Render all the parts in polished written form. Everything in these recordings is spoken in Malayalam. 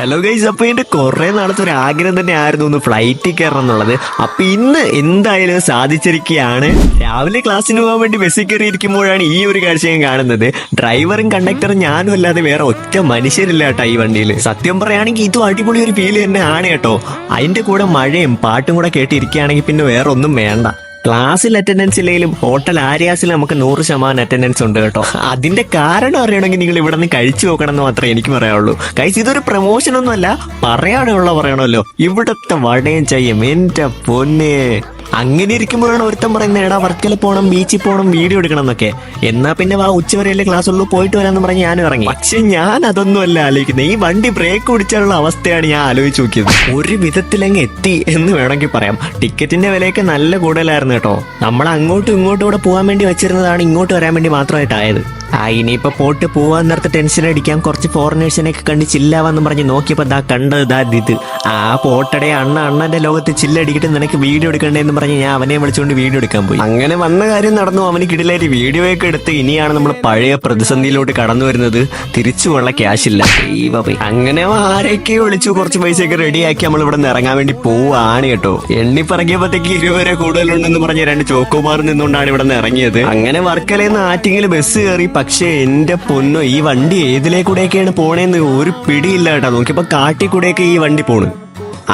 ഹലോ ഗൈസ്, അപ്പൊ എന്റെ കുറെ നാളത്തെ ഒരു ആഗ്രഹം തന്നെ ആയിരുന്നു ഒന്ന് ഫ്ലൈറ്റിൽ കയറണം എന്നുള്ളത്. അപ്പൊ ഇന്ന് എന്തായാലും സാധിച്ചിരിക്കുകയാണ്. രാവിലെ ക്ലാസ്സിന് പോകാൻ വേണ്ടി ബസ്സിൽ കയറി ഇരിക്കുമ്പോഴാണ് ഈ ഒരു കാഴ്ചയും കാണുന്നത്. ഡ്രൈവറും കണ്ടക്ടറും ഞാനും അല്ലാതെ വേറെ ഒറ്റ മനുഷ്യരില്ല കേട്ടോ ഈ വണ്ടിയിൽ. സത്യം പറയുകയാണെങ്കിൽ ഇതും അടിപൊളി ഒരു ഫീൽ തന്നെ ആണ് കേട്ടോ. അതിന്റെ കൂടെ മഴയും പാട്ടും കൂടെ കേട്ടിരിക്കുകയാണെങ്കിൽ പിന്നെ വേറെ ഒന്നും വേണ്ട. ക്ലാസ്സിൽ അറ്റൻഡൻസ് ഇല്ലെങ്കിലും ഹോട്ടൽ ആര്യാസിൽ നമുക്ക് 100% അറ്റൻഡൻസ് ഉണ്ട് കേട്ടോ. അതിന്റെ കാരണം അറിയണമെങ്കിൽ നിങ്ങൾ ഇവിടെ നിന്ന് കഴിച്ചു നോക്കണം എന്ന് മാത്രമേ എനിക്ക് പറയാനുള്ളൂ. കഴിച്ച് ഇതൊരു പ്രൊമോഷൻ ഒന്നും അല്ല, പറയണമല്ലോ. ഇവിടത്തെ വടയും ചെയ്യും എന്റെ പൊന്നെ. അങ്ങനെ ഇരിക്കുമ്പോഴാണ് ഒരുത്തം പറയുന്നത്, എടാ വർക്കല പോകണം, ബീച്ചിൽ പോകണം, വീഡിയോ എടുക്കണം എന്നൊക്കെ. എന്നാ പിന്നെ വാ, ഉച്ചവരെയല്ലേ ക്ലാസ് ഉള്ളൂ, പോയിട്ട് വരാന്ന് പറഞ്ഞ് ഞാനും ഇറങ്ങി. പക്ഷെ ഞാൻ അതൊന്നും അല്ല ആലോചിക്കുന്നത്. ഈ വണ്ടി ബ്രേക്ക് പിടിച്ചാലുള്ള അവസ്ഥയാണ് ഞാൻ ആലോചിച്ച് നോക്കിയത്. ഒരു വിധത്തിലങ്ങ് എത്തി എന്ന് വേണമെങ്കിൽ പറയാം. ടിക്കറ്റിന്റെ വിലയൊക്കെ നല്ല കൂടുതലായിരുന്നു കേട്ടോ. നമ്മൾ അങ്ങോട്ടും ഇങ്ങോട്ടും കൂടെ പോകാൻ വേണ്ടി വെച്ചിരുന്നതാണ് ഇങ്ങോട്ട് വരാൻ വേണ്ടി മാത്രമായിട്ടായത്. ഇനിയിപ്പോ പോട്ട് പോവാൻ നേരത്തെ ടെൻഷൻ അടിക്കാം, കുറച്ച് ഫോറിനേഴ്സിനെയൊക്കെ കണ്ട് ചില്ലാവാന്ന് പറഞ്ഞ് നോക്കിയപ്പോ കണ്ടത് ഇത്. പോട്ടടെ അണ്ണന്റെ ലോകത്ത് ചില്ലടിക്കിട്ട് നിനക്ക് വീഡിയോ എടുക്കണ്ടേന്ന് പറഞ്ഞ് ഞാൻ അവനെ വിളിച്ചുകൊണ്ട് വീഡിയോ എടുക്കാൻ പോയി. അങ്ങനെ വന്ന കാര്യം നടന്നു. അവന് കിടിലായിട്ട് വീഡിയോ ഒക്കെ എടുത്ത് ഇനിയാണ് നമ്മൾ പഴയ പ്രതിസന്ധിയിലോട്ട് കടന്നു വരുന്നത്. തിരിച്ചുള്ള ക്യാഷ് ഇല്ല. അങ്ങനെ ആരെയൊക്കെ വിളിച്ചു, കുറച്ച് പൈസയൊക്കെ റെഡിയാക്കി നമ്മൾ ഇവിടെ നിന്ന് ഇറങ്ങാൻ വേണ്ടി പോവാണ് കേട്ടോ. എണ്ണി പറക്കിയപ്പോഴത്തേക്ക് 20 വരെ കൂടുതലുണ്ടെന്ന് പറഞ്ഞ് 2 ചോക്കോമാർ നിന്നുകൊണ്ടാണ് ഇവിടെ നിന്ന് ഇറങ്ങിയത്. അങ്ങനെ വർക്കലേന്ന് ആറ്റിങ്ങിൽ ബസ് കയറി. പക്ഷെ എന്റെ പൊന്നോ, ഈ വണ്ടി ഏതിലേക്കൂടെയൊക്കെയാണ് പോണേന്ന് ഒരു പിടിയില്ല കേട്ടോ. നോക്കിയപ്പോ കാട്ടിക്കൂടെയൊക്കെ ഈ വണ്ടി പോണ്.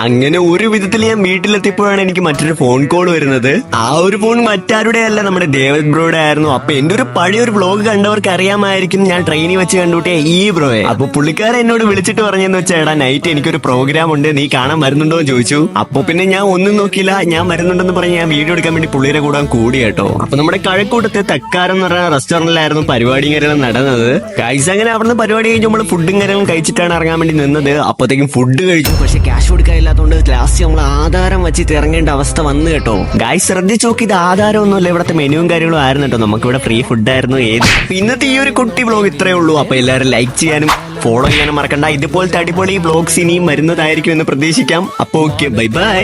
അങ്ങനെ ഒരു വിധത്തിൽ ഞാൻ വീട്ടിലെത്തിയപ്പോഴാണ് എനിക്ക് മറ്റൊരു ഫോൺ കോൾ വരുന്നത്. ആ ഒരു ഫോൺ മറ്റാരുടെ അല്ല, നമ്മുടെ ഡേവിഡ് ബ്രോയുടെ ആയിരുന്നു. അപ്പൊ എന്റെ ഒരു പഴയൊരു വ്ലോഗ് കണ്ടവർക്ക് അറിയാമായിരിക്കും, ഞാൻ ട്രെയിനിൽ വെച്ച് കണ്ടുകൂട്ടിയ ഈ ബ്രോയെ. അപ്പൊ പുള്ളിക്കാരൻ എന്നോട് വിളിച്ചിട്ട് പറഞ്ഞെന്ന് വെച്ചാൽ, എടാ നൈറ്റ് എനിക്കൊരു പ്രോഗ്രാം ഉണ്ട്, നീ കാണാൻ വരുന്നുണ്ടോ എന്ന് ചോദിച്ചു. അപ്പൊ പിന്നെ ഞാൻ ഒന്നും നോക്കിയില്ല, ഞാൻ വരുന്നുണ്ടെന്ന് പറഞ്ഞ് ഞാൻ വീഡിയോ എടുക്കാൻ വേണ്ടി പുള്ളിയുടെ കൂടെ കൂടി കേട്ടോ. അപ്പൊ നമ്മുടെ കഴക്കൂട്ടത്തെ തക്കാരം എന്ന് പറയുന്ന റെസ്റ്റോറന്റിലായിരുന്നു പരിപാടിയും കാര്യങ്ങളും നടന്നത്. ഗൈസ്, അങ്ങനെ അവിടുന്ന് പരിപാടി കഴിഞ്ഞ് നമ്മൾ ഫുഡും കാര്യങ്ങളും കഴിച്ചിട്ടാണ് ഇറങ്ങാൻ വേണ്ടി നിന്നത്. അപ്പോഴത്തേക്കും ഫുഡ് കഴിച്ചു, പക്ഷെ ക്യാഷ് കൊടുക്കാൻ ഇല്ലാത്തതുകൊണ്ട് ലാസ്റ്റ് നമ്മൾ ആധാരം വെച്ചിട്ട് ഇറങ്ങേണ്ട അവസ്ഥ വന്നു കേട്ടോ. ഗായ്സ്, ശ്രദ്ധിച്ചു നോക്കി, ഇത് ആധാരം ഒന്നുമില്ല, ഇവിടുത്തെ മെനുവും കാര്യങ്ങളും ആയിരുന്നു കേട്ടോ. നമുക്കിവിടെ ഫ്രീ ഫുഡ് ആയിരുന്നു. ഇന്നത്തെ ഈ ഒരു കുട്ടി വ്ലോഗ് ഇത്രയേ ഉള്ളൂ. അപ്പൊ എല്ലാവരും ലൈക്ക് ചെയ്യാനും ഫോളോ ചെയ്യാനും മറക്കണ്ട. ഇതുപോലത്തെ അടിപൊളി വ്ലോഗ്സ് ഇനിയും വരുന്നതായിരിക്കും എന്ന് പ്രതീക്ഷിക്കാം. അപ്പൊ ഓക്കെ, ബൈ ബൈ.